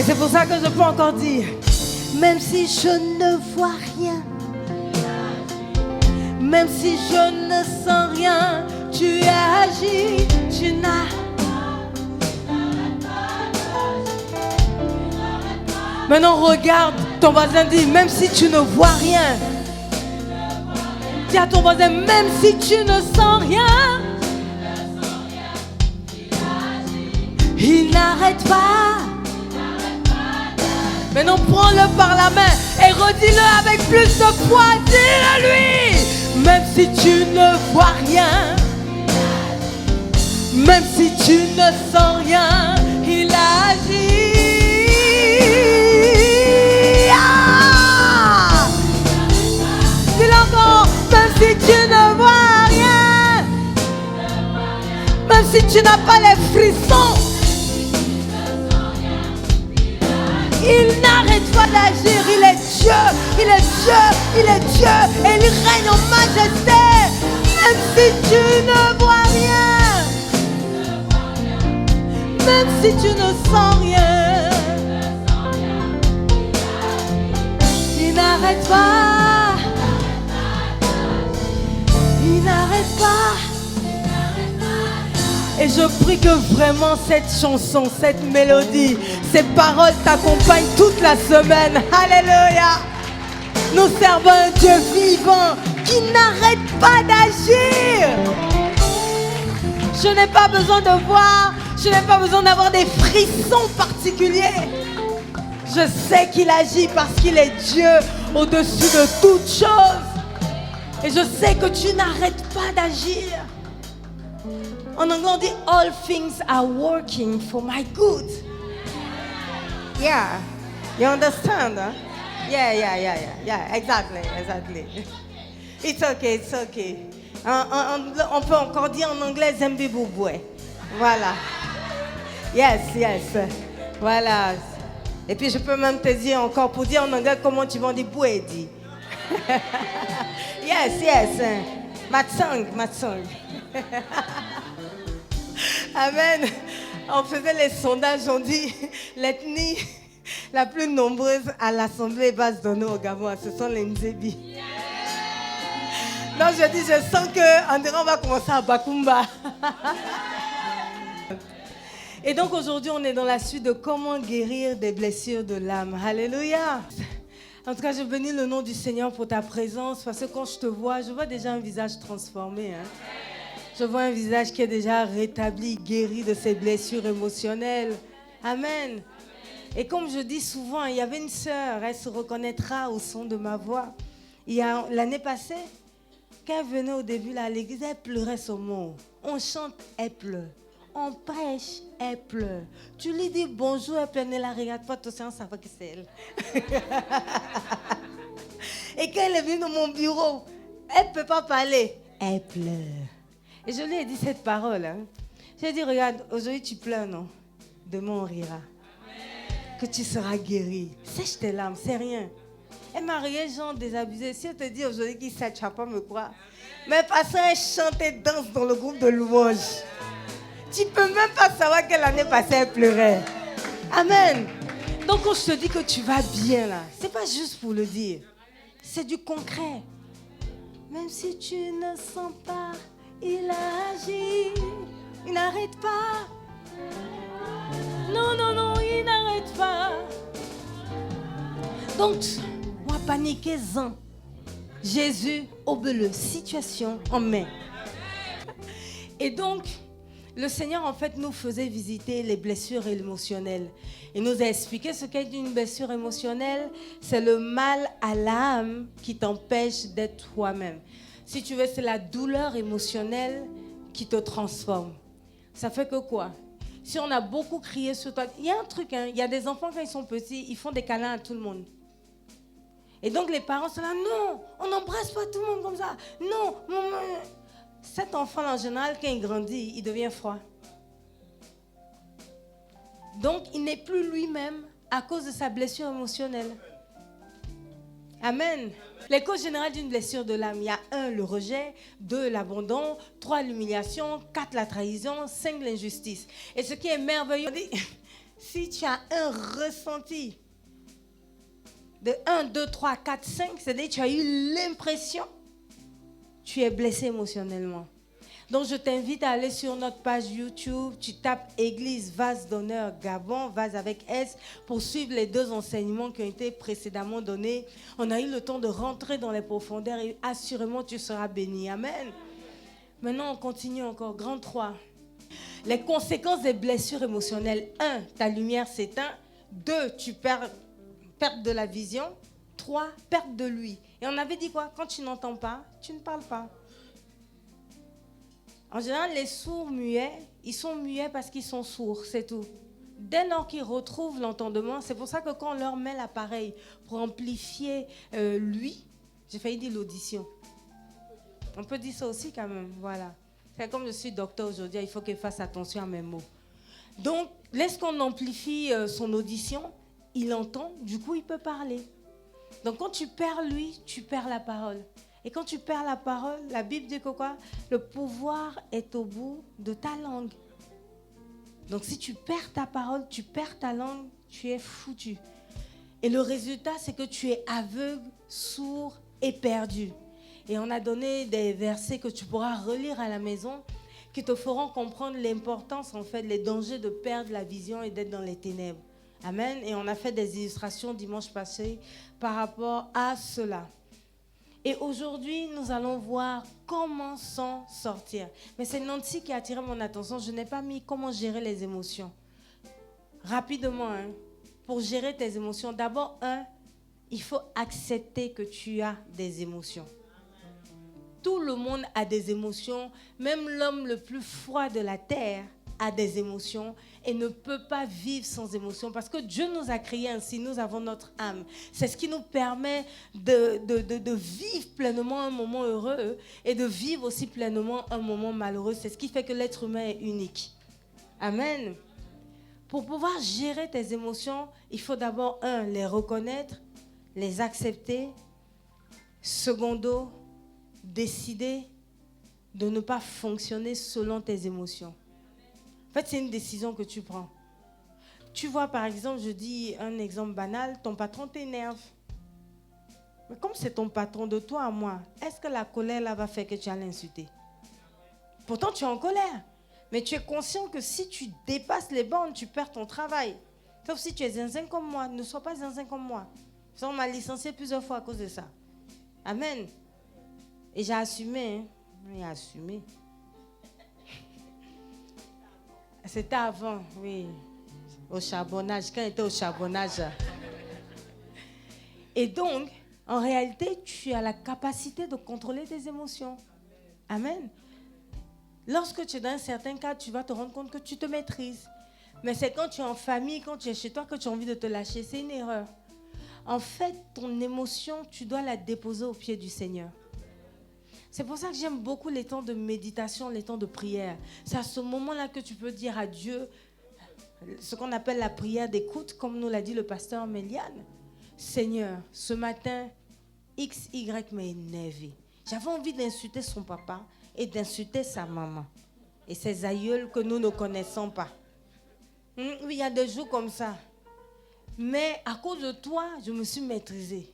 c'est pour ça que je peux encore dire, même si je ne vois rien, même si je ne sens rien, tu agis, tu n'as. Maintenant regarde ton voisin, dit, même si tu ne vois rien. Dis à ton voisin, même si tu ne sens rien, il n'arrête pas. Maintenant prends-le par la main et redis-le avec plus de foi. Dis-le lui. Même si tu ne vois rien, même si tu ne sens rien, il agit. Ah! Dis-le encore. Même si tu ne vois rien, même si tu n'as pas les frissons, il n'arrête pas d'agir. Il est Dieu, il est Dieu, il est Dieu et il règne en majesté. Même si tu ne vois rien, même si tu ne sens rien, il n'arrête pas. Il n'arrête pas. Et je prie que vraiment cette chanson, cette mélodie, ces paroles t'accompagnent toute la semaine. Alléluia. Nous servons un Dieu vivant qui n'arrête pas d'agir. Je n'ai pas besoin de voir, je n'ai pas besoin d'avoir des frissons particuliers. Je sais qu'il agit parce qu'il est Dieu au-dessus de toutes choses. Et je sais que tu n'arrêtes pas d'agir. En anglais, on dit all things are working for my good. Yeah, you understand? Huh? Yeah, exactly. It's okay. On peut encore dire en anglais Zembi Bouboué. Voilà. Yes. Voilà. Et puis je peux même te dire encore pour dire en anglais comment tu vas dire Bouedi. Yes. Matsang. Amen. On faisait les sondages, on dit l'ethnie la plus nombreuse à l'Assemblée basse donnée au Gabon, ce sont les Nzebi. Donc je sens qu'en dirait on va commencer à Bakumba. Et donc aujourd'hui on est dans la suite de comment guérir des blessures de l'âme. Alléluia. En tout cas, je bénis le nom du Seigneur pour ta présence, parce que quand je te vois déjà un visage transformé. Je vois un visage qui est déjà rétabli, guéri de ses blessures émotionnelles. Amen. Et comme je dis souvent, il y avait une sœur, elle se reconnaîtra au son de ma voix. L'année passée, quand elle venait au début là, à l'église, elle pleurait son mot. On chante, elle pleure. On prêche, elle pleure. Tu lui dis bonjour, elle pleure, ne la regarde pas, tout ça, on savait que c'est elle. Et quand elle est venue dans mon bureau, elle ne peut pas parler, elle pleure. Et je lui ai dit cette parole. Je lui ai dit, regarde, aujourd'hui tu pleures, non? Demain on rira. Amen. Que tu seras guéri. Sèche tes larmes, c'est rien. Elle m'a regardé, genre désabusée. Si elle te dit aujourd'hui qu'il sait, tu ne vas pas me croire. Mais parce qu'elle chante et danse dans le groupe de louange. Tu ne peux même pas savoir que l'année passée, elle pleurait. Amen. Donc quand je te dis que tu vas bien là, ce n'est pas juste pour le dire. C'est du concret. Même si tu ne sens pas, il agit. Il n'arrête pas. Non, il n'arrête pas. Donc, moi, paniquez-en. Jésus obéit, situation en main. Et donc, le Seigneur, en fait, nous faisait visiter les blessures émotionnelles. Il nous a expliqué ce qu'est une blessure émotionnelle. C'est le mal à l'âme qui t'empêche d'être toi-même. Si tu veux, c'est la douleur émotionnelle qui te transforme. Ça fait que quoi? Si on a beaucoup crié sur toi, il y a un truc, il y a des enfants quand ils sont petits, ils font des câlins à tout le monde. Et donc les parents sont là, non, on n'embrasse pas tout le monde comme ça. Non, maman. Cet enfant, en général, quand il grandit, il devient froid. Donc, il n'est plus lui-même à cause de sa blessure émotionnelle. Amen. Les causes générales d'une blessure de l'âme, il y a 1, le rejet, 2, l'abandon, 3, l'humiliation, 4, la trahison, 5, l'injustice. Et ce qui est merveilleux, Si tu as un ressenti de 1, 2, 3, 4, 5, c'est-à-dire que tu as eu l'impression que tu es blessé émotionnellement. Donc, je t'invite à aller sur notre page YouTube. Tu tapes Église Vase d'honneur Gabon, Vase avec S, pour suivre les 2 enseignements qui ont été précédemment donnés. On a eu le temps de rentrer dans les profondeurs et assurément, tu seras béni. Amen. Maintenant, on continue encore. Grand 3. Les conséquences des blessures émotionnelles. 1, ta lumière s'éteint. 2, tu perds de la vision. 3, perte de l'ouïe. Et on avait dit quoi? Quand tu n'entends pas, tu ne parles pas. En général, les sourds muets, ils sont muets parce qu'ils sont sourds, c'est tout. Dès lors qu'ils retrouvent l'entendement, c'est pour ça que quand on leur met l'appareil pour amplifier l'ouïe, j'ai failli dire l'audition. On peut dire ça aussi quand même, voilà. C'est comme je suis docteur aujourd'hui, il faut qu'il fasse attention à mes mots. Donc, lorsqu'on amplifie son audition, il entend, du coup il peut parler. Donc quand tu perds l'ouïe, tu perds la parole. Et quand tu perds la parole, la Bible dit que quoi? Le pouvoir est au bout de ta langue. Donc si tu perds ta parole, tu perds ta langue, tu es foutu. Et le résultat, c'est que tu es aveugle, sourd et perdu. Et on a donné des versets que tu pourras relire à la maison qui te feront comprendre l'importance, en fait, les dangers de perdre la vision et d'être dans les ténèbres. Amen. Et on a fait des illustrations dimanche passé par rapport à cela. Et aujourd'hui, nous allons voir comment s'en sortir. Mais c'est Nancy qui a attiré mon attention. Je n'ai pas mis comment gérer les émotions. Rapidement, pour gérer tes émotions, d'abord, il faut accepter que tu as des émotions. Tout le monde a des émotions. Même l'homme le plus froid de la terre a des émotions et ne peut pas vivre sans émotions parce que Dieu nous a créés ainsi, nous avons notre âme. C'est ce qui nous permet de vivre pleinement un moment heureux et de vivre aussi pleinement un moment malheureux. C'est ce qui fait que l'être humain est unique. Amen. Pour pouvoir gérer tes émotions, il faut d'abord, les reconnaître, les accepter. Secondo, décider de ne pas fonctionner selon tes émotions. En fait, c'est une décision que tu prends. Tu vois, par exemple, je dis un exemple banal, ton patron t'énerve. Mais comme c'est ton patron de toi à moi, est-ce que la colère là va faire que tu vas l'insulter? Pourtant, tu es en colère. Mais tu es conscient que si tu dépasses les bornes, tu perds ton travail. Sauf si tu es zinzin comme moi, ne sois pas zinzin comme moi. On m'a licencié plusieurs fois à cause de ça. Amen. Et j'ai assumé. J'ai assumé. C'était avant, oui. Au charbonnage, quand j'étais au charbonnage. Et donc, en réalité, tu as la capacité de contrôler tes émotions. Amen. Lorsque tu es dans un certain cadre, tu vas te rendre compte que tu te maîtrises. Mais c'est quand tu es en famille, quand tu es chez toi, que tu as envie de te lâcher. C'est une erreur. En fait, ton émotion, tu dois la déposer au pied du Seigneur. C'est pour ça que j'aime beaucoup les temps de méditation, les temps de prière. C'est à ce moment-là que tu peux dire à Dieu ce qu'on appelle la prière d'écoute, comme nous l'a dit le pasteur Méliane. Seigneur, ce matin, XY m'a énervé. J'avais envie d'insulter son papa et d'insulter sa maman et ses aïeuls que nous ne connaissons pas. Oui, il y a des jours comme ça. Mais à cause de toi, je me suis maîtrisée.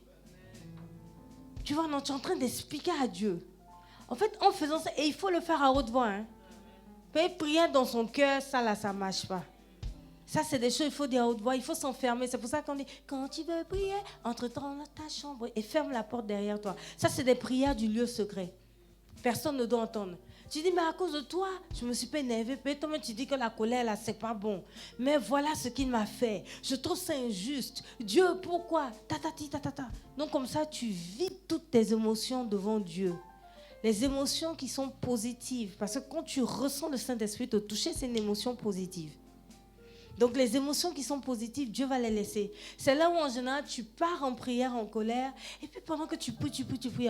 Tu vois, non, tu es en train d'expliquer à Dieu. En fait, en faisant ça, et il faut le faire à haute voix. Prier dans son cœur, ça là, ça ne marche pas. Ça, c'est des choses, il faut dire à haute voix, il faut s'enfermer. C'est pour ça qu'on dit, quand tu veux prier, entre-temps dans ta chambre et ferme la porte derrière toi. Ça, c'est des prières du lieu secret. Personne ne doit entendre. Tu dis, mais à cause de toi, je me suis pas énervée. Peut-être tu dis que la colère, là, c'est pas bon. Mais voilà ce qu'il m'a fait. Je trouve ça injuste. Dieu, pourquoi? Donc, comme ça, tu vides toutes tes émotions devant Dieu. Les émotions qui sont positives. Parce que quand tu ressens le Saint-Esprit te toucher, c'est une émotion positive. Donc, les émotions qui sont positives, Dieu va les laisser. C'est là où, en général, tu pars en prière, en colère. Et puis, pendant que tu pries,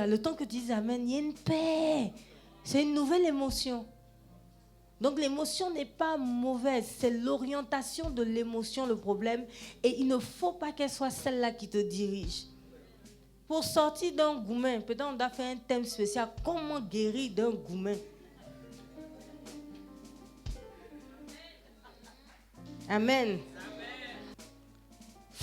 le temps que tu dis Amen, il y a une paix. C'est une nouvelle émotion. Donc, l'émotion n'est pas mauvaise. C'est l'orientation de l'émotion, le problème. Et il ne faut pas qu'elle soit celle-là qui te dirige. Pour sortir d'un goumen, peut-être on doit faire un thème spécial. Comment guérir d'un goumen? Amen.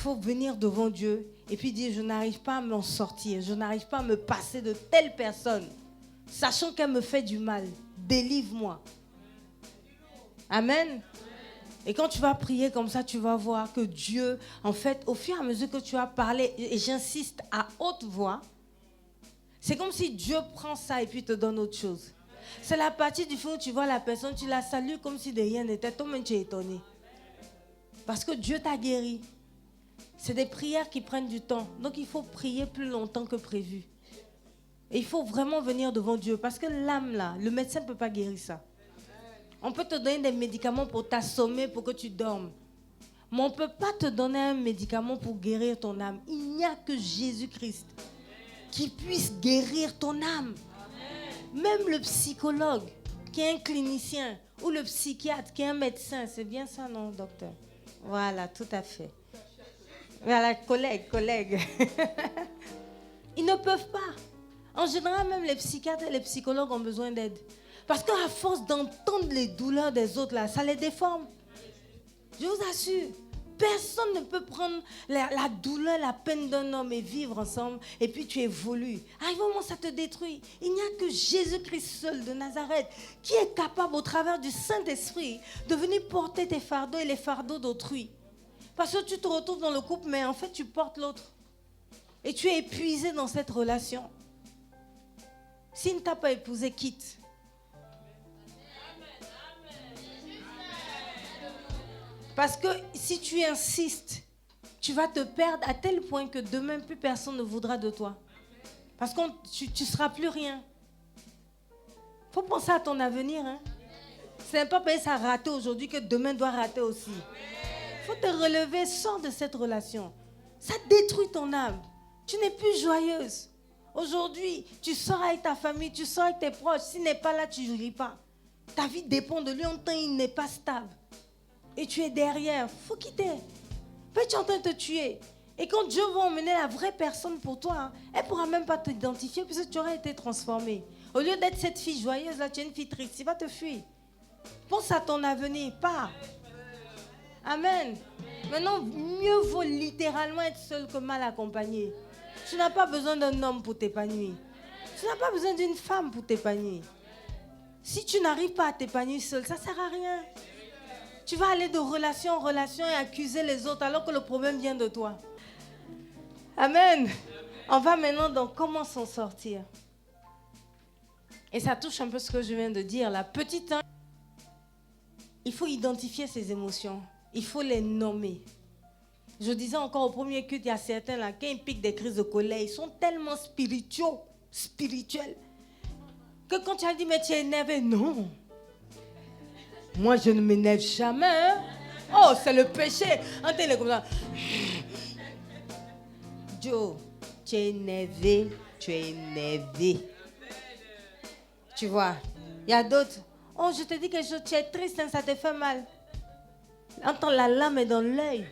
faut venir devant Dieu et puis dire, je n'arrive pas à m'en sortir, je n'arrive pas à me passer de telle personne, sachant qu'elle me fait du mal. Délivre-moi. Amen. Et quand tu vas prier comme ça, tu vas voir que Dieu, en fait, au fur et à mesure que tu vas parler, et j'insiste à haute voix, c'est comme si Dieu prend ça et puis te donne autre chose. C'est la partie du fond où tu vois la personne, tu la salues comme si de rien n'était, toi-même tu es étonné. Parce que Dieu t'a guéri. C'est des prières qui prennent du temps. Donc il faut prier plus longtemps que prévu. Et il faut vraiment venir devant Dieu. Parce que l'âme là, le médecin ne peut pas guérir ça. On peut te donner des médicaments pour t'assommer, pour que tu dormes. Mais on ne peut pas te donner un médicament pour guérir ton âme. Il n'y a que Jésus-Christ qui puisse guérir ton âme. Même le psychologue, qui est un clinicien, ou le psychiatre, qui est un médecin, c'est bien ça, non, docteur? Voilà, tout à fait. Voilà, collègue. Ils ne peuvent pas. En général, même les psychiatres et les psychologues ont besoin d'aide. Parce qu'à force d'entendre les douleurs des autres, là, ça les déforme. Je vous assure, personne ne peut prendre la douleur, la peine d'un homme et vivre ensemble, et puis tu évolues. À un moment, ça te détruit. Il n'y a que Jésus-Christ seul de Nazareth qui est capable, au travers du Saint-Esprit, de venir porter tes fardeaux et les fardeaux d'autrui. Parce que tu te retrouves dans le couple, mais en fait, tu portes l'autre. Et tu es épuisé dans cette relation. S'il ne t'a pas épousé, quitte. Parce que si tu insistes, tu vas te perdre à tel point que demain, plus personne ne voudra de toi. Parce que tu ne seras plus rien. Il faut penser à ton avenir. Hein? Ce n'est pas parce que ça a raté aujourd'hui que demain doit rater aussi. Il faut te relever, sors de cette relation. Ça détruit ton âme. Tu n'es plus joyeuse. Aujourd'hui, tu sors avec ta famille, tu sors avec tes proches. S'il n'est pas là, tu ne ris pas. Ta vie dépend de lui. En temps, il n'est pas stable. Et tu es derrière. Il faut quitter. Peut-être tu es en train de te tuer. Et quand Dieu va emmener la vraie personne pour toi, hein, elle ne pourra même pas t'identifier puisque tu auras été transformé. Au lieu d'être cette fille joyeuse, là, tu es une fille triste. Il va te fuir. Pense à ton avenir. Pars. Amen. Maintenant, mieux vaut littéralement être seul que mal accompagné. Tu n'as pas besoin d'un homme pour t'épanouir. Tu n'as pas besoin d'une femme pour t'épanouir. Si tu n'arrives pas à t'épanouir seul, ça ne sert à rien. Tu vas aller de relation en relation et accuser les autres alors que le problème vient de toi. Amen. On va maintenant dans comment s'en sortir. Et ça touche un peu ce que je viens de dire. La petite, il faut identifier ses émotions. Il faut les nommer. Je disais encore au premier culte, il y a certains là, quand ils piquent des crises de colère, ils sont tellement spirituels, que quand tu as dit, mais tu es énervé, non. Moi, je ne m'énerve jamais. Hein? Oh, c'est le péché. Entends, il est comme ça. Joe, tu es énervé, Tu vois, il y a d'autres. Oh, je te dis quelque chose, tu es triste, hein, ça te fait mal. Entends, la lame est dans l'œil.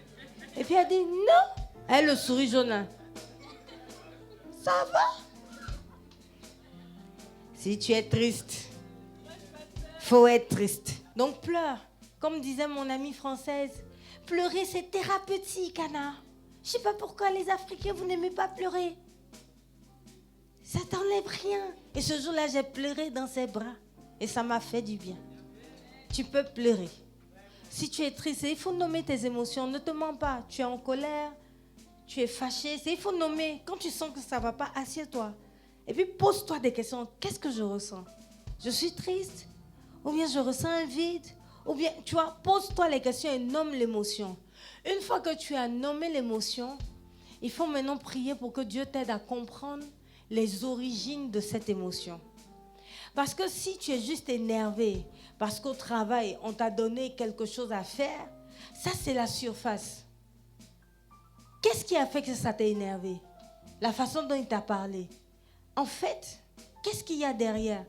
Et puis elle dit, non. Elle le sourit jaune. Hein. Ça va? Si tu es triste, faut être triste. Donc pleure. Comme disait mon amie française, pleurer c'est thérapeutique, Anna. Je ne sais pas pourquoi les Africains, vous n'aimez pas pleurer. Ça t'enlève rien. Et ce jour-là, j'ai pleuré dans ses bras. Et ça m'a fait du bien. Tu peux pleurer. Si tu es triste, il faut nommer tes émotions. Ne te mens pas. Tu es en colère, tu es fâché. Il faut nommer. Quand tu sens que ça ne va pas, assieds-toi. Et puis pose-toi des questions. Qu'est-ce que je ressens? Je suis triste? Ou bien je ressens un vide? Ou bien, tu vois, pose-toi les questions et nomme l'émotion. Une fois que tu as nommé l'émotion, il faut maintenant prier pour que Dieu t'aide à comprendre les origines de cette émotion. Parce que si tu es juste énervé, parce qu'au travail, on t'a donné quelque chose à faire, ça c'est la surface. Qu'est-ce qui a fait que ça t'a énervé? La façon dont il t'a parlé. En fait, qu'est-ce qu'il y a derrière?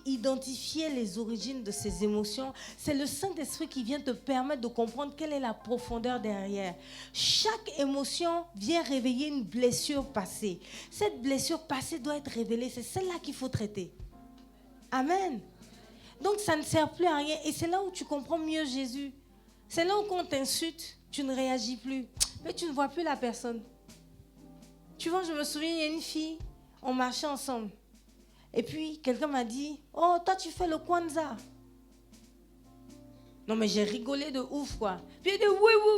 Identifier les origines de ces émotions, c'est le Saint-Esprit qui vient te permettre de comprendre quelle est la profondeur derrière. Chaque émotion vient réveiller une blessure passée. Cette blessure passée doit être révélée, c'est celle-là qu'il faut traiter. Amen. Donc ça ne sert plus à rien et c'est là où tu comprends mieux Jésus. C'est là où quand on t'insulte, tu ne réagis plus. Mais tu ne vois plus la personne. Tu vois, je me souviens, il y a une fille, on marchait ensemble. Et puis, quelqu'un m'a dit, oh, toi, tu fais le Kwanzaa. Non, mais j'ai rigolé de ouf, quoi. Puis il dit,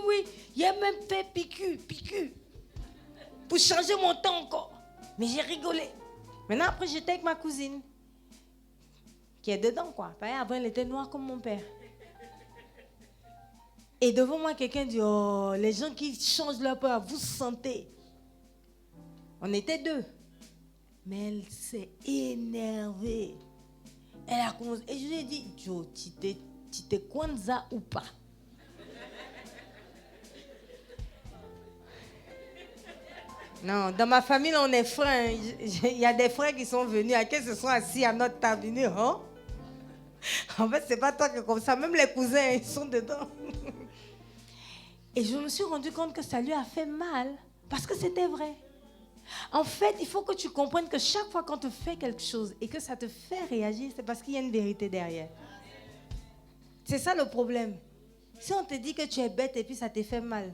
oui. Il a même fait piqûre. Pour changer mon temps encore. Mais j'ai rigolé. Maintenant, après, j'étais avec ma cousine. Qui est dedans, quoi. Avant, elle était noire comme mon père. Et devant moi, quelqu'un dit, oh, les gens qui changent leur peur, vous sentez. On était deux. Mais elle s'est énervée. Elle a commencé. Et je lui ai dit, Joe, tu t'es Kwanzaa ou pas? Non, dans ma famille, on est frères. Il y a des frères qui sont venus, à qui se sont assis à notre table. Hein? En fait, c'est pas toi qui es comme ça. Même les cousins, ils sont dedans. Et je me suis rendu compte que ça lui a fait mal. Parce que c'était vrai. En fait, il faut que tu comprennes que chaque fois qu'on te fait quelque chose et que ça te fait réagir, c'est parce qu'il y a une vérité derrière. C'est ça le problème. Si on te dit que tu es bête et puis ça te fait mal.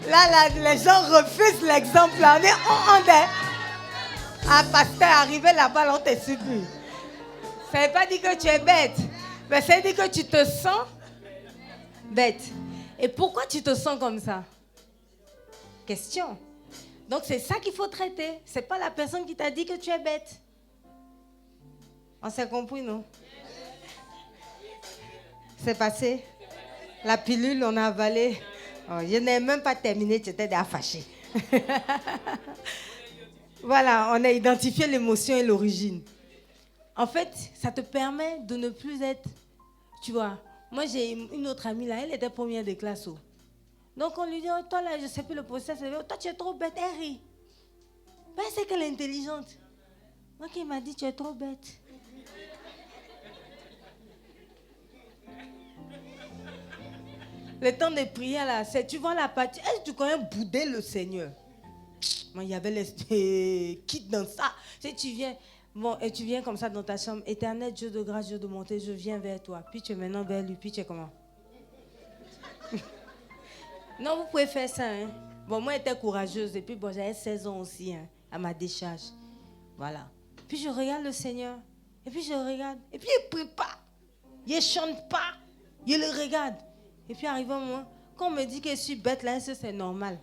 Là, les gens refusent l'exemple. On est un pasteur arrivé là-bas, on te supplie. Ça ne veut pas dire que tu es bête, mais ça veut dire que tu te sens bête. Et pourquoi tu te sens comme ça? Question. Donc c'est ça qu'il faut traiter. Ce n'est pas la personne qui t'a dit que tu es bête. On s'est compris, non? C'est passé. La pilule, on a avalé. Oh, je n'ai même pas terminé, tu étais déjà fâché. Voilà, on a identifié l'émotion et l'origine. En fait, ça te permet de ne plus être... Tu vois, moi j'ai une autre amie là, elle était première de classe. Donc on lui dit, oh, toi là, je ne sais plus le process, toi tu es trop bête, elle rit. Ben, c'est qu'elle est intelligente. Donc il m'a dit, tu es trop bête. Le temps de prière là, c'est, tu vois la partie, est-ce que tu connais bouder le Seigneur? Moi, il y avait les kits dans ça. Si tu viens, bon, et tu viens comme ça dans ta chambre, éternel Dieu de grâce, Dieu de bonté, je viens vers toi. Puis tu es maintenant vers lui, puis tu es comment? Non, vous pouvez faire ça. Hein? Bon, moi, j'étais courageuse. Et puis, bon, j'avais 16 ans aussi, hein, à ma décharge. Voilà. Puis, je regarde le Seigneur. Et puis, je regarde. Et puis, il ne prie pas. Il ne chante pas. Il le regarde. Et puis, arrivé un moment, quand on me dit que je suis bête, là, c'est normal.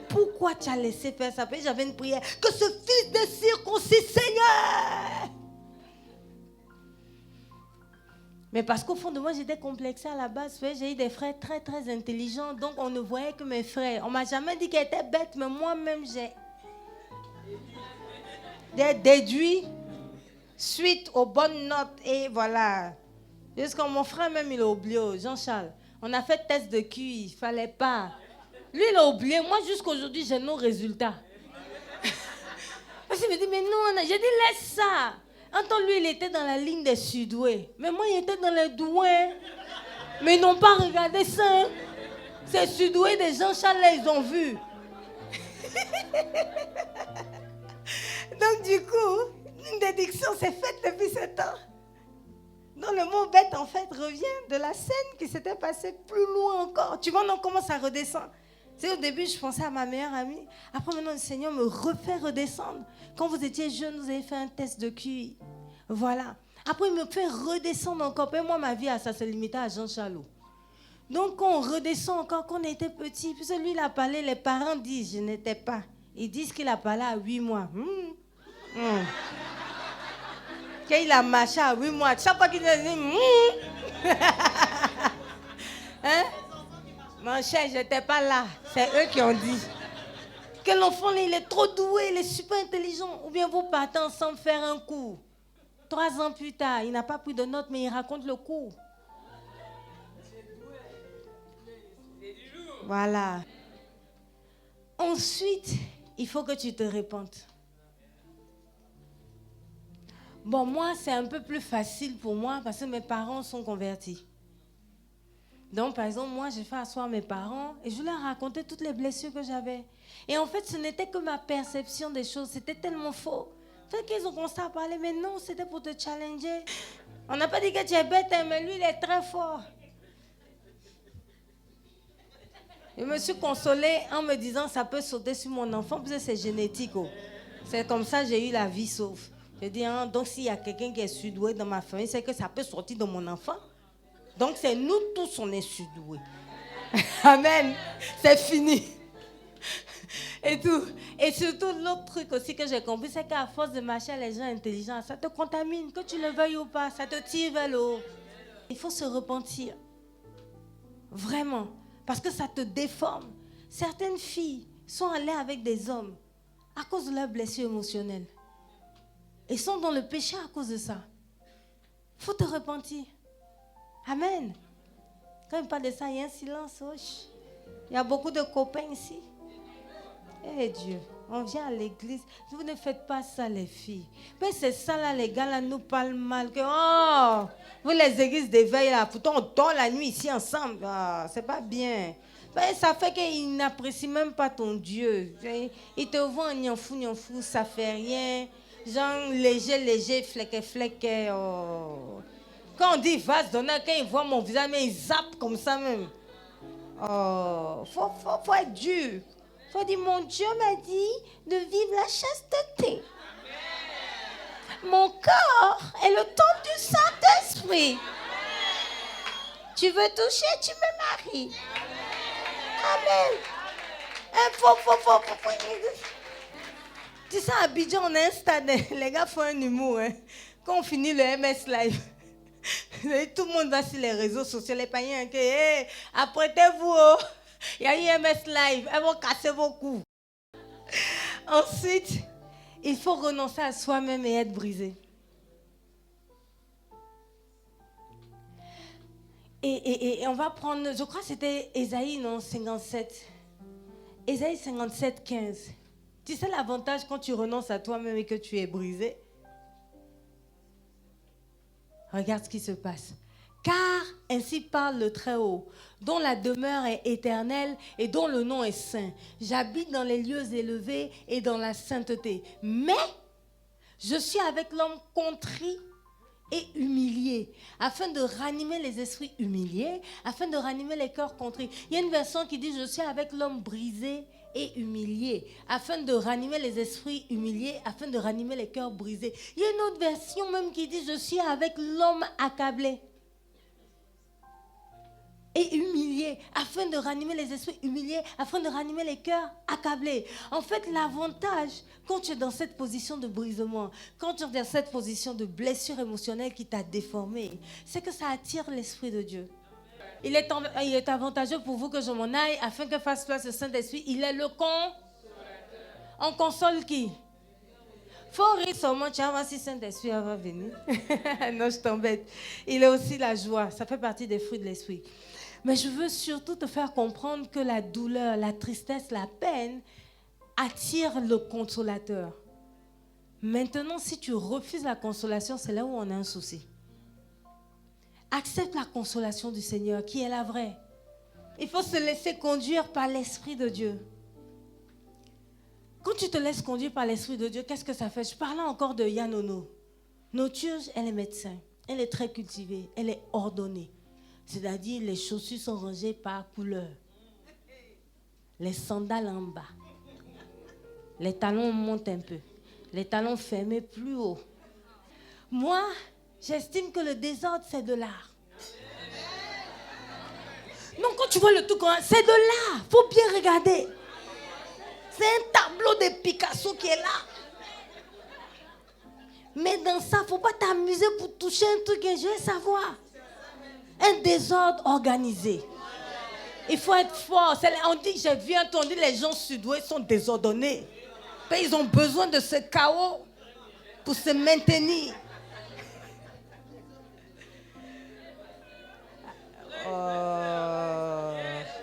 Pourquoi tu as laissé faire ça? Puis, j'avais une prière. Que ce fils de circoncis, Seigneur! Mais parce qu'au fond de moi, j'étais complexée à la base. J'ai eu des frères très, très intelligents. Donc, on ne voyait que mes frères. On ne m'a jamais dit qu'elle était bête, mais moi-même, j'ai déduit suite aux bonnes notes. Et voilà. Jusqu'à mon frère même, il a oublié. Jean-Charles, on a fait test de QI. Il ne fallait pas. Lui, il a oublié. Moi, jusqu'à aujourd'hui, j'ai nos résultats. Parce qu'il me dit, mais non, j'ai dit, laisse ça. Entends, lui, il était dans la ligne des sudoués. Mais moi, il était dans les doués. Mais ils n'ont pas regardé ça. Ces sudoués des Jean-Charles, là, ils ont vu. Donc, du coup, une déduction s'est faite depuis ce temps. Donc, le mot bête, en fait, revient de la scène qui s'était passée plus loin encore. Tu vois, on commence à redescendre. Tu sais, au début, je pensais à ma meilleure amie. Après, maintenant, le Seigneur me refait redescendre. Quand vous étiez jeune, vous avez fait un test de QI. Voilà. Après, il me fait redescendre encore. Et moi, ma vie, ça se limitait à Jean-Charles. Donc, quand on redescend encore, quand on était petit, puis celui, il a parlé, les parents disent, je n'étais pas. Ils disent qu'il a parlé à 8 mois. Quand il a marché à 8 mois, chaque fois qu'il dit, hein? Mon cher, je n'étais pas là. C'est eux qui ont dit. Que l'enfant, il est trop doué, il est super intelligent. Ou bien vous partez ensemble faire un cours. 3 ans plus tard, il n'a pas pris de notes, mais il raconte le cours. Voilà. Ensuite, il faut que tu te répandes. Bon, moi, c'est un peu plus facile pour moi parce que mes parents sont convertis. Donc, par exemple, moi, j'ai fait asseoir mes parents et je leur racontais toutes les blessures que j'avais. Et en fait, ce n'était que ma perception des choses. C'était tellement faux. Fait qu'ils ont commencé à parler, mais non, c'était pour te challenger. On n'a pas dit que tu es bête, hein, mais lui, il est très fort. Je me suis consolée en me disant ça peut sauter sur mon enfant, parce que c'est génétique. Oh. C'est comme ça que j'ai eu la vie sauve. Je dis, hein, donc s'il y a quelqu'un qui est surdoué dans ma famille, c'est que ça peut sortir de mon enfant. Donc c'est nous tous, on est surdoués. Amen. C'est fini. Et tout. Et surtout, l'autre truc aussi que j'ai compris, c'est qu'à force de marcher les gens intelligents, ça te contamine, que tu le veuilles ou pas, ça te tire vers le haut. Il faut se repentir. Vraiment. Parce que ça te déforme. Certaines filles sont allées avec des hommes à cause de leurs blessures émotionnelles. Et sont dans le péché à cause de ça. Il faut te repentir. Amen. Quand il parle de ça, il y a un silence. Il y a beaucoup de copains ici. Eh Dieu, on vient à l'église. Vous ne faites pas ça, les filles. Mais c'est ça, là, les gars, là, nous parlent mal. Que, oh, vous, les églises d'éveil, là, pourtant, on dort la nuit ici ensemble. Ah, c'est pas bien. Mais ça fait qu'ils n'apprécient même pas ton Dieu. Ils te voient en fou, ça fait rien. Genre léger, flequet. Oh. Quand on dit vase d'honneur, quand ils voient mon visage, mais ils zappent comme ça même. Oh, faut être dur. Faut dire, mon Dieu m'a dit de vivre la chasteté. Mon corps est le temple du Saint-Esprit. Tu veux toucher, tu me maries. Amen. Faut. Tu sais, à Abidjan, on a un stade. Les gars font un humour. Hein. Quand on finit le MS Live, tout le monde va sur les réseaux sociaux, les païens, que hey, apprêtez-vous. Oh. Il y a eu MS Live, elles vont casser vos coups. Ensuite, il faut renoncer à soi-même et être brisé. Et on va prendre, je crois que c'était Ésaïe, non, 57. Ésaïe 57, 15. Tu sais l'avantage quand tu renonces à toi-même et que tu es brisé? Regarde ce qui se passe. Car ainsi parle le Très-Haut, dont la demeure est éternelle et dont le nom est saint. J'habite dans les lieux élevés et dans la sainteté. Mais je suis avec l'homme contrit et humilié, afin de ranimer les esprits humiliés, afin de ranimer les cœurs contrits. Il y a une version qui dit « Je suis avec l'homme brisé et humilié, afin de ranimer les esprits humiliés, afin de ranimer les cœurs brisés. » Il y a une autre version même qui dit « Je suis avec l'homme accablé. » Et humilié, afin de ranimer les esprits humiliés, afin de ranimer les cœurs accablés. En fait, l'avantage, quand tu es dans cette position de brisement, quand tu es dans cette position de blessure émotionnelle qui t'a déformé, c'est que ça attire l'Esprit de Dieu. Il est avantageux pour vous que je m'en aille, afin que fasse place le Saint-Esprit. Il est le On console qui? Faut rire seulement, tu vas voir si Saint-Esprit va venir. Non, je t'embête. Il est aussi la joie, ça fait partie des fruits de l'Esprit. Mais je veux surtout te faire comprendre que la douleur, la tristesse, la peine attirent le consolateur. Maintenant, si tu refuses la consolation, c'est là où on a un souci. Accepte la consolation du Seigneur, qui est la vraie. Il faut se laisser conduire par l'Esprit de Dieu. Quand tu te laisses conduire par l'Esprit de Dieu, qu'est-ce que ça fait? Je parlais encore de Yanono. Notieuse, elle est médecin. Elle est très cultivée. Elle est ordonnée. C'est-à-dire, les chaussures sont rangées par couleur. Les sandales en bas. Les talons montent un peu. Les talons fermés plus haut. Moi, j'estime que le désordre, c'est de l'art. Non, quand tu vois le tout, c'est de l'art. Il faut bien regarder. C'est un tableau de Picasso qui est là. Mais dans ça, il ne faut pas t'amuser pour toucher un truc et je vais savoir. Un désordre organisé. Il faut être fort. On dit, j'ai vu entendu les gens sudoués sont désordonnés. Mais ils ont besoin de ce chaos pour se maintenir. Oh.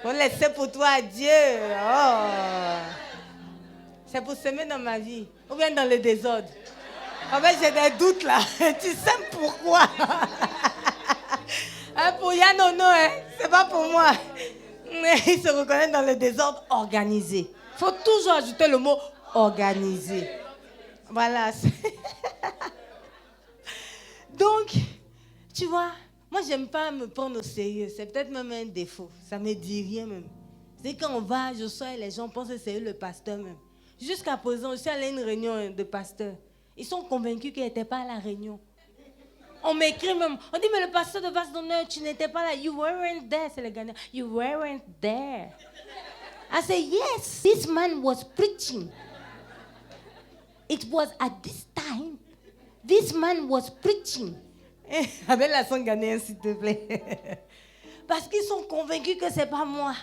On laisse pour toi, Dieu. Oh. C'est pour semer dans ma vie. Ou bien dans le désordre. En fait, j'ai des doutes là. Tu sais pourquoi? Pour Yanono, hein? C'est pas pour moi. Il se reconnaît dans le désordre organisé. Il faut toujours ajouter le mot organisé. Voilà. Donc, Tu vois, moi, j'aime pas me prendre au sérieux. C'est peut-être même un défaut. Ça me dit rien même. C'est quand on va, je sors et les gens pensent que c'est eux le pasteur même. Jusqu'à présent, je suis allée à une réunion de pasteurs. Ils sont convaincus qu'ils n'étaient pas à la réunion. On m'écrit même. On dit, mais le pasteur de Vase d'Honneur, tu n'étais pas là. You weren't there. C'est les Ghanéens. You weren't there. I say, yes, this man was preaching. It was at this time. This man was preaching. Avec l'accent ghanéen, s'il te plaît. Parce qu'ils sont convaincus que ce n'est pas moi.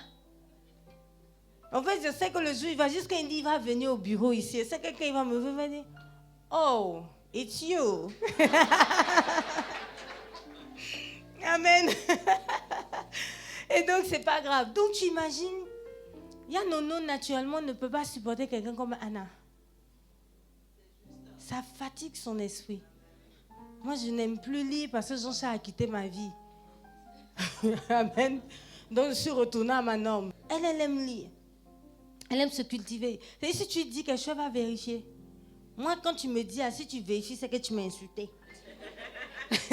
En fait, je sais que le jour, il va juste quand il dit, il va venir au bureau ici. C'est quelqu'un qui va me voir, il va dire, oh, it's you. Amen. Et donc, c'est pas grave. Donc, tu imagines, Nono, naturellement, ne peut pas supporter quelqu'un comme Anna. Ça fatigue son esprit. Moi, je n'aime plus lire parce que Jean-Charles a quitté ma vie. Amen. Donc, je suis retournée à ma norme. Elle aime lire. Elle aime se cultiver. Et si tu dis quelque chose, elle va vérifier. Moi, quand tu me dis, si tu vérifies, c'est que tu m'as insulté.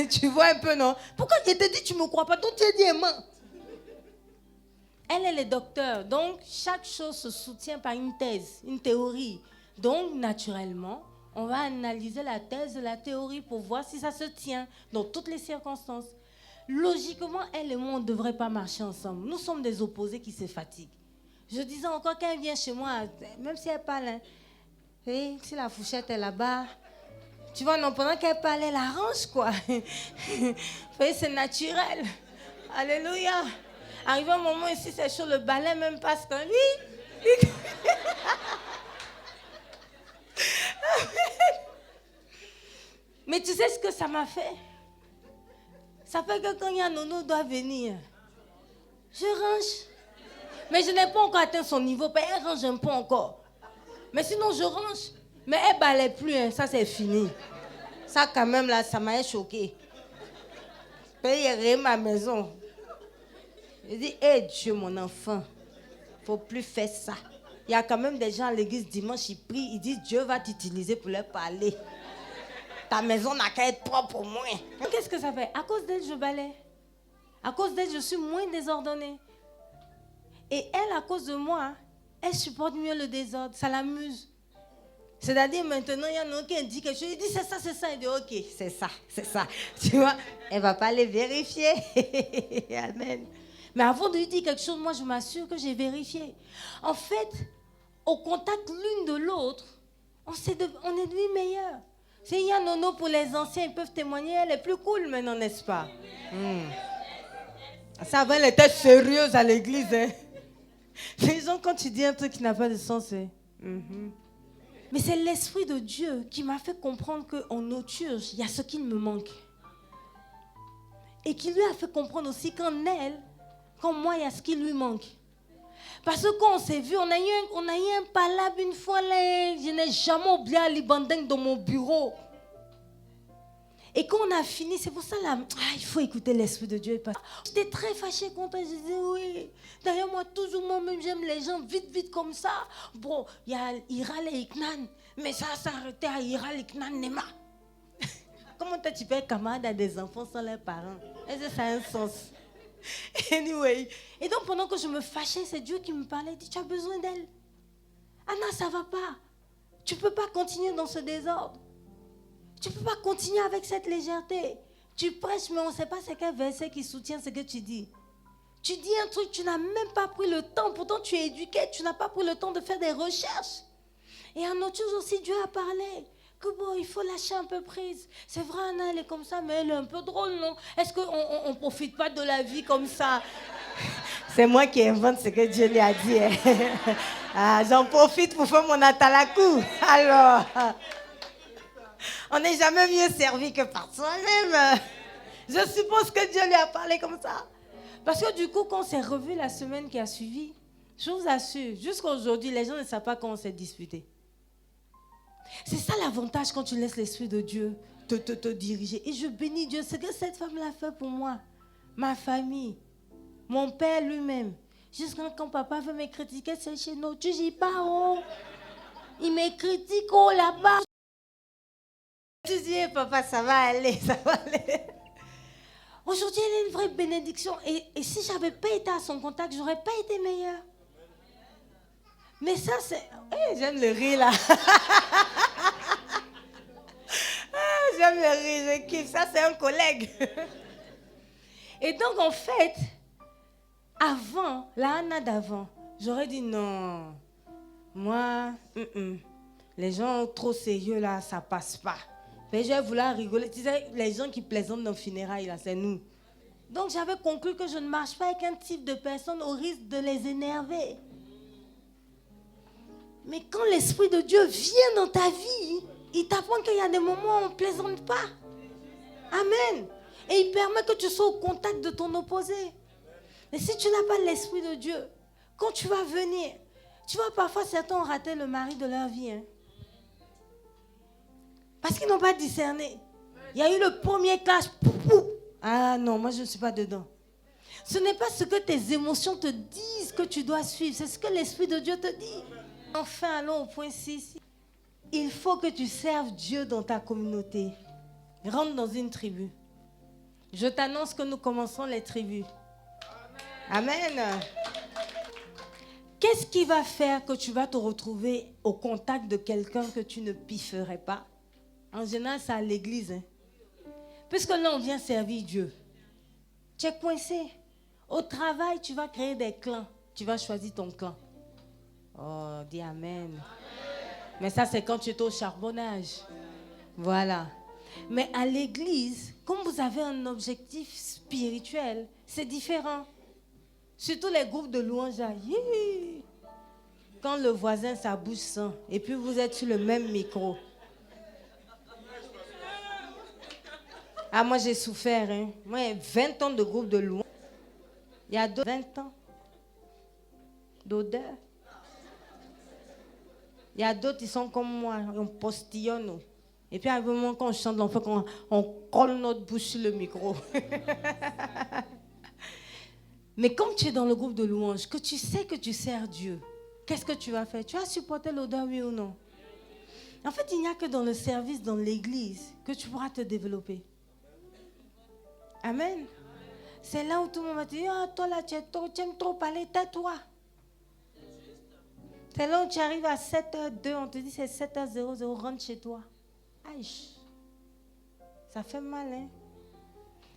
Tu vois un peu, non? Pourquoi je te dis, tu ne me crois pas? Toi, tu as dit, Emma. Elle est docteur. Donc, chaque chose se soutient par une thèse, une théorie. Donc, naturellement, on va analyser la thèse et la théorie pour voir si ça se tient dans toutes les circonstances. Logiquement, elle et moi, on ne devrait pas marcher ensemble. Nous sommes des opposés qui se fatiguent. Je disais encore, quand elle vient chez moi, même si elle parle, hein, hey, si la fourchette est là-bas, tu vois, non, pendant qu'elle parle, elle arrange, quoi. C'est naturel. Alléluia. Arrivé un moment ici, c'est chaud, le balai même passe comme lui. Mais tu sais ce que ça m'a fait? Ça fait que quand Nono doit venir, je range. Mais je n'ai pas encore atteint son niveau, elle range un peu encore. Mais sinon, je range. Mais elle ne balaye plus, hein. Ça c'est fini. Ça quand même, là, ça m'a choqué. Payer ma maison. Je dis, hé Dieu, mon enfant, il ne faut plus faire ça. Il y a quand même des gens à l'église dimanche, ils prient, ils disent, Dieu va t'utiliser pour leur parler. Ta maison n'a qu'à être propre pour moi. Qu'est-ce que ça fait? À cause d'elle, je balaye. À cause d'elle, je suis moins désordonnée. Et elle, à cause de moi, elle supporte mieux le désordre. Ça l'amuse. C'est-à-dire, maintenant, il y en a qui dit quelque chose. Il dit, c'est ça, c'est ça. Il dit, ok, c'est ça, c'est ça. Tu vois, elle ne va pas les vérifier. Amen. Mais avant de lui dire quelque chose, moi, je m'assure que j'ai vérifié. En fait, au contact l'une de l'autre, on est devenus meilleurs. S'il y a Nono pour les anciens, ils peuvent témoigner, elle est plus cool maintenant, n'est-ce pas? Ça va, elle était sérieuse à l'église. Hein? Les gens, quand tu dis un truc qui n'a pas de sens, c'est... Mais c'est l'Esprit de Dieu qui m'a fait comprendre qu'en Nauturge, il y a ce qui me manque. Et qui lui a fait comprendre aussi qu'en elle, qu'en moi, il y a ce qui lui manque. Parce que quand on s'est vu, on a eu un palabre une fois, là, je n'ai jamais oublié Ali Bandeng dans mon bureau. Et quand on a fini, c'est pour ça là, il faut écouter l'Esprit de Dieu. J'étais très fâchée contre elle. Je disais, oui, d'ailleurs moi, toujours moi-même, j'aime les gens vite comme ça. Bon, il y a Iral et Iknan, mais ça s'arrêtait à Iral, Iknan, Nema. Comment toi tu peux être camarade à des enfants sans leurs parents? Est-ce que ça a un sens? Anyway. Et donc pendant que je me fâchais, c'est Dieu qui me parlait. Il dit, tu as besoin d'elle. Anna, ça va pas. Tu ne peux pas continuer dans ce désordre. Tu ne peux pas continuer avec cette légèreté. Tu prêches, mais on ne sait pas c'est quel verset qui soutient ce que tu dis. Tu dis un truc, tu n'as même pas pris le temps. Pourtant, tu es éduqué, tu n'as pas pris le temps de faire des recherches. Et en autre chose aussi, Dieu a parlé. Que bon, il faut lâcher un peu prise. C'est vrai, Anna, elle est comme ça, mais elle est un peu drôle, non? Est-ce qu'on ne profite pas de la vie comme ça? C'est moi qui invente ce que Dieu lui a dit. J'en profite pour faire mon atalakou. Alors... On n'est jamais mieux servi que par soi-même. Je suppose que Dieu lui a parlé comme ça. Parce que du coup, quand on s'est revu la semaine qui a suivi, je vous assure, jusqu'à aujourd'hui, les gens ne savent pas quand on s'est disputé. C'est ça l'avantage quand tu laisses l'Esprit de Dieu te diriger. Et je bénis Dieu, c'est que cette femme l'a fait pour moi. Ma famille, mon père lui-même. Jusqu'à quand papa veut me critiquer, c'est chez nous. Tu dis pas, oh. Il me critique, oh, là-bas. Tu dis, papa, ça va aller, ça va aller. Aujourd'hui, elle est une vraie bénédiction. Et si je n'avais pas été à son contact, je n'aurais pas été meilleure. Mais ça, c'est... j'aime le rire, là. J'aime le rire, je kiffe. Ça, c'est un collègue. Et donc, en fait, avant, la Anna d'avant, j'aurais dit non. Moi, les gens trop sérieux, là, ça passe pas. Mais je vais vouloir rigoler. Tu sais, les gens qui plaisantent dans le funérailles, là, c'est nous. Donc, j'avais conclu que je ne marche pas avec un type de personne au risque de les énerver. Mais quand l'Esprit de Dieu vient dans ta vie, il t'apprend qu'il y a des moments où on ne plaisante pas. Amen. Et il permet que tu sois au contact de ton opposé. Mais si tu n'as pas l'Esprit de Dieu, quand tu vas venir, tu vois, parfois certains ont raté le mari de leur vie. Hein. Parce qu'ils n'ont pas discerné. Il y a eu le premier clash. Ah non, moi je ne suis pas dedans. Ce n'est pas ce que tes émotions te disent que tu dois suivre. C'est ce que l'Esprit de Dieu te dit. Enfin, allons au point 6. Il faut que tu serves Dieu dans ta communauté. Rentre dans une tribu. Je t'annonce que nous commençons les tribus. Amen. Qu'est-ce qui va faire que tu vas te retrouver au contact de quelqu'un que tu ne pifferais pas? En général, c'est à l'église. Hein. Puisque là, on vient servir Dieu. Tu es coincé. Au travail, tu vas créer des clans. Tu vas choisir ton clan. Oh, dis amen. Mais ça, c'est quand tu es au charbonnage. Voilà. Mais à l'église, comme vous avez un objectif spirituel, c'est différent. Surtout les groupes de louanges. Quand le voisin, sa bouche sent. Et puis vous êtes sur le même micro. Ah, moi j'ai souffert. Hein. Moi, 20 ans de groupe de louanges. Il y a 20 ans d'odeur. Il y a d'autres qui sont comme moi, on postillonne. Et puis à un moment, quand on chante, on colle notre bouche sur le micro. Mais comme tu es dans le groupe de louanges, que tu sais que tu sers Dieu, qu'est-ce que tu vas faire? Tu vas supporter l'odeur, oui ou non? En fait, il n'y a que dans le service, dans l'église, que tu pourras te développer. Amen. C'est là où tout le monde va te dire, toi là, tu aimes trop parler, tais-toi. C'est là où tu arrives à 7h02, on te dit c'est 7h00, rentre chez toi. Aïe, ça fait mal, hein?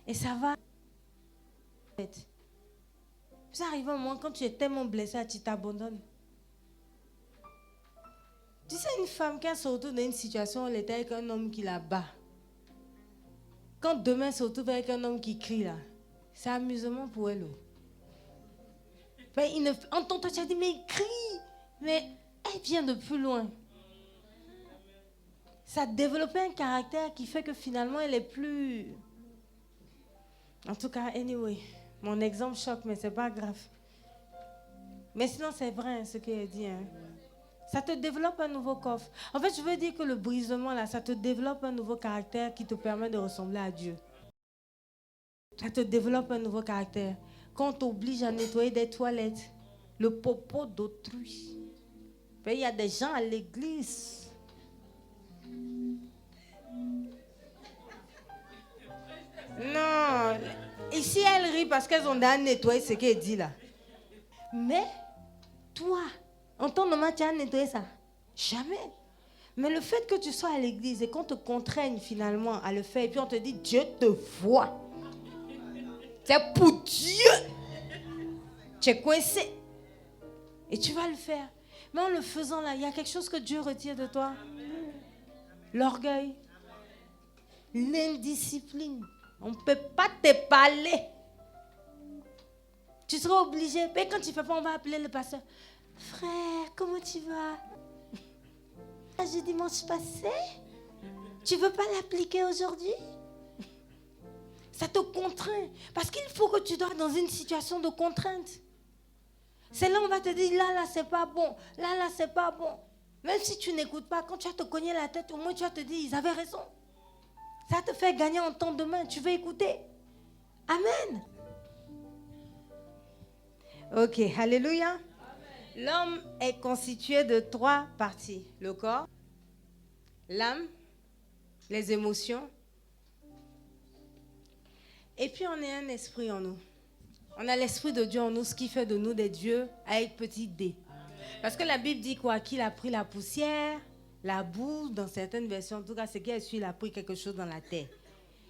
Et ça va. Ça arrive un moment quand tu es tellement blessé, tu t'abandonnes. Tu sais, une femme qui se retrouve dans une situation où elle était avec un homme qui la bat. Quand demain elle se retrouve avec un homme qui crie là, c'est amusement pour elle. Mais entends, toi tu as dit, mais il crie. Mais elle vient de plus loin. Ça a développé un caractère qui fait que finalement elle est plus... En tout cas, anyway, mon exemple choque, mais c'est pas grave. Mais sinon c'est vrai hein, ce qu'elle dit. Hein. Ça te développe un nouveau coffre. En fait, je veux dire que le brisement là, ça te développe un nouveau caractère qui te permet de ressembler à Dieu. Ça te développe un nouveau caractère. Quand on t'oblige à nettoyer des toilettes, le popo d'autrui. Il y a des gens à l'église. Non. Ici, elle rit parce qu'elles ont déjà nettoyé ce qu'elle dit là. Mais, toi, en ton nom, tu as nettoyé ça? Jamais. Mais le fait que tu sois à l'église et qu'on te contraigne finalement à le faire, et puis on te dit, Dieu te voit. C'est pour Dieu. Tu es coincé. Et tu vas le faire. Mais en le faisant là, il y a quelque chose que Dieu retire de toi. L'orgueil. L'indiscipline. On ne peut pas te parler. Tu seras obligé. Mais quand tu ne fais pas, on va appeler le pasteur. Frère, comment tu vas? J'ai dimanche passé. Tu ne veux pas l'appliquer aujourd'hui? Ça te contraint. Parce qu'il faut que tu sois dans une situation de contrainte. C'est là où on va te dire, là, c'est pas bon. Là, c'est pas bon. Même si tu n'écoutes pas, quand tu vas te cogner la tête, au moins tu vas te dire, ils avaient raison. Ça te fait gagner en temps de main. Tu veux écouter. Amen. Ok, alléluia. L'homme est constitué de 3 parties. Le corps, l'âme, les émotions Et puis on est un esprit en nous. On a l'esprit de Dieu en nous, ce qui fait de nous des dieux avec petit d. Parce que la Bible dit quoi? Qu'il a pris la poussière, la boue, dans certaines versions, en tout cas, c'est qu'il a pris quelque chose dans la terre.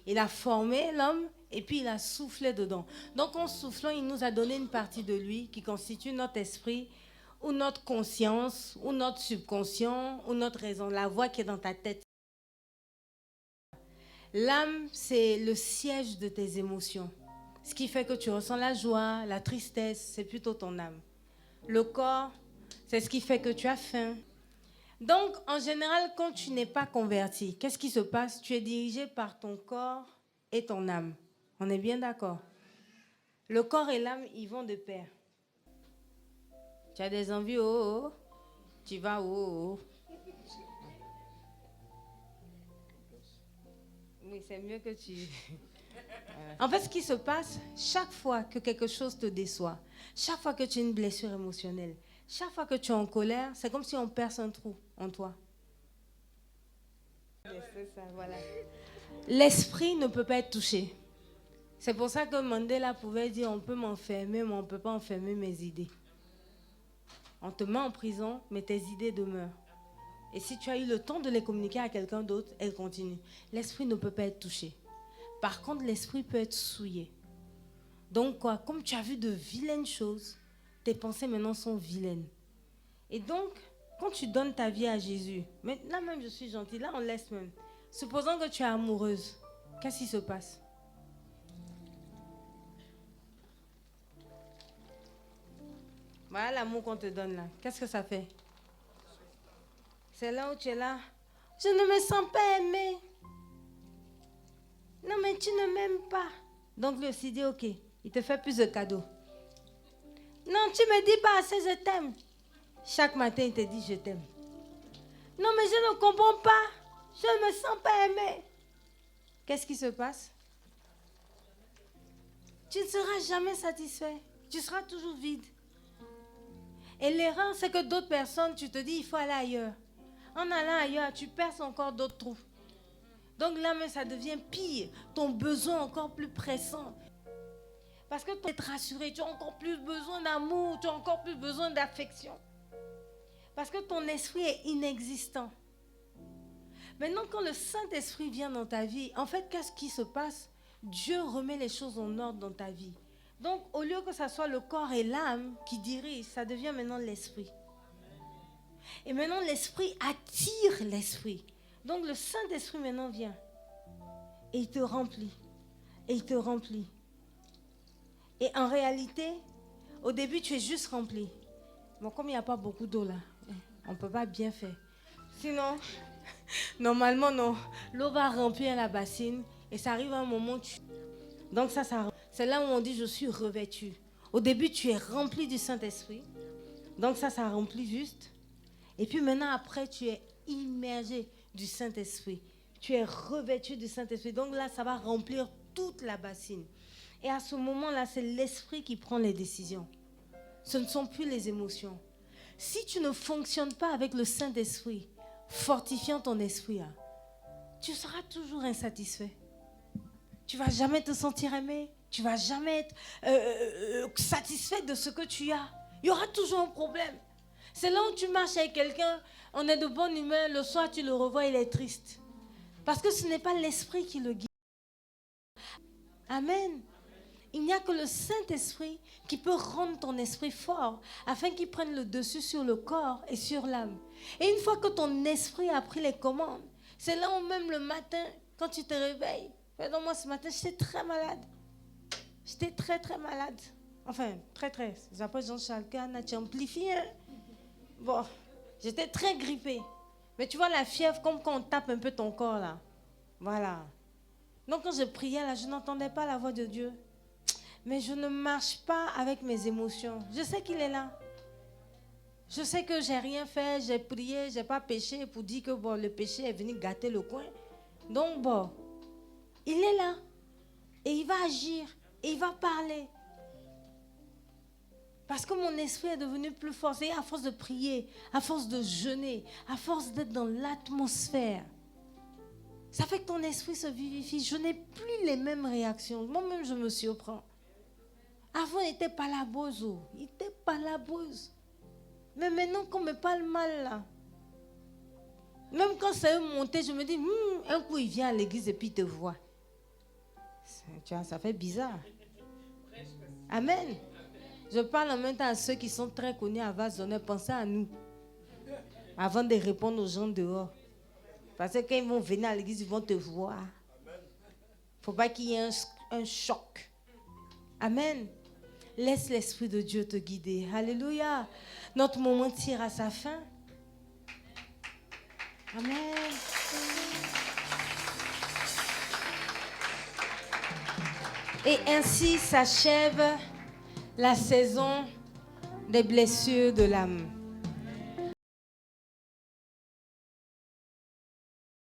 Il a formé l'homme et puis il a soufflé dedans. Donc en soufflant, il nous a donné une partie de lui qui constitue notre esprit ou notre conscience ou notre subconscient ou notre raison, la voix qui est dans ta tête. L'âme, c'est le siège de tes émotions. Ce qui fait que tu ressens la joie, la tristesse, c'est plutôt ton âme. Le corps, c'est ce qui fait que tu as faim. Donc, en général, quand tu n'es pas converti, qu'est-ce qui se passe? Tu es dirigé par ton corps et ton âme. On est bien d'accord? Le corps et l'âme, ils vont de pair. Tu as des envies, oh, oh. Tu vas, oh, oh. Oui, c'est mieux que tu... En fait, ce qui se passe, chaque fois que quelque chose te déçoit, chaque fois que tu as une blessure émotionnelle, chaque fois que tu es en colère, c'est comme si on perce un trou en toi. C'est ça, voilà. L'esprit ne peut pas être touché. C'est pour ça que Mandela pouvait dire on peut m'enfermer, mais on ne peut pas enfermer mes idées. On te met en prison, mais tes idées demeurent. Et si tu as eu le temps de les communiquer à quelqu'un d'autre, elles continuent. L'esprit ne peut pas être touché. Par contre, l'esprit peut être souillé. Donc quoi, comme tu as vu de vilaines choses, tes pensées maintenant sont vilaines. Et donc, quand tu donnes ta vie à Jésus, mais là même je suis gentille, là on laisse même. Supposons que tu es amoureuse, qu'est-ce qui se passe? Voilà l'amour qu'on te donne là. Qu'est-ce que ça fait? C'est là où tu es là. Je ne me sens pas aimée. Non mais tu ne m'aimes pas. Donc lui aussi dit ok, il te fait plus de cadeaux. Non, tu me dis pas assez je t'aime. Chaque matin il te dit je t'aime. Non mais je ne comprends pas. Je ne me sens pas aimée. Qu'est-ce qui se passe? Tu ne seras jamais satisfait. Tu seras toujours vide. Et l'erreur, c'est que d'autres personnes, tu te dis, il faut aller ailleurs. En allant ailleurs, tu perces encore d'autres trous. Donc là, mais ça devient pire. Ton besoin encore plus pressant. Parce que tu es rassuré, tu as encore plus besoin d'amour, tu as encore plus besoin d'affection. Parce que ton esprit est inexistant. Maintenant, quand le Saint-Esprit vient dans ta vie, en fait, qu'est-ce qui se passe? Dieu remet les choses en ordre dans ta vie. Donc, au lieu que ce soit le corps et l'âme qui dirigent, ça devient maintenant l'esprit. Et maintenant, l'esprit attire l'esprit. Donc, le Saint-Esprit maintenant vient. Et il te remplit. Et il te remplit. Et en réalité, au début, tu es juste rempli. Bon, comme il n'y a pas beaucoup d'eau là, on ne peut pas bien faire. Sinon, normalement, non. L'eau va remplir la bassine et ça arrive à un moment où tu... Donc ça c'est là où on dit je suis revêtu. Au début, tu es rempli du Saint-Esprit. Donc ça remplit juste. Et puis maintenant, après, tu es immergé du Saint-Esprit. Tu es revêtu du Saint-Esprit. Donc là, ça va remplir toute la bassine. Et à ce moment-là, c'est l'esprit qui prend les décisions. Ce ne sont plus les émotions. Si tu ne fonctionnes pas avec le Saint-Esprit, fortifiant ton esprit, là, tu seras toujours insatisfait. Tu ne vas jamais te sentir aimé. Tu ne vas jamais être satisfait de ce que tu as. Il y aura toujours un problème. C'est là où tu marches avec quelqu'un, on est de bonne humeur, le soir tu le revois, il est triste. Parce que ce n'est pas l'esprit qui le guide. Amen. Il n'y a que le Saint-Esprit qui peut rendre ton esprit fort afin qu'il prenne le dessus sur le corps et sur l'âme. Et une fois que ton esprit a pris les commandes, c'est là où même le matin, quand tu te réveilles, pardon, moi ce matin, j'étais très malade. J'étais très très malade. Enfin, très très. J'appelle Jean-Charles Kahn, tu amplifies. Hein? Bon, j'étais très grippée. Mais tu vois la fièvre, comme quand on tape un peu ton corps là. Voilà. Donc quand je priais là, je n'entendais pas la voix de Dieu. Mais je ne marche pas avec mes émotions. Je sais qu'il est là. Je sais que j'ai rien fait, j'ai prié, j'ai pas péché pour dire que bon, le péché est venu gâter le coin. Donc bon, il est là. Et il va agir. Et il va parler. Parce que mon esprit est devenu plus fort. C'est à force de prier, à force de jeûner, à force d'être dans l'atmosphère. Ça fait que ton esprit se vivifie. Je n'ai plus les mêmes réactions. Moi-même, je me surprends. Avant, il n'était pas la bose. Il n'était pas la bose. Mais maintenant qu'on me parle mal, là. Même quand c'est monté, je me dis, un coup, il vient à l'église et puis il te voit. Tu vois, ça fait bizarre. Amen. Je parle en même temps à ceux qui sont très connus à Vazonner. Pensez à nous. Avant de répondre aux gens dehors. Parce que quand ils vont venir à l'église, ils vont te voir. Il ne faut pas qu'il y ait un choc. Amen. Laisse l'Esprit de Dieu te guider. Alléluia. Notre moment tire à sa fin. Amen. Et ainsi s'achève la saison des blessures de l'âme.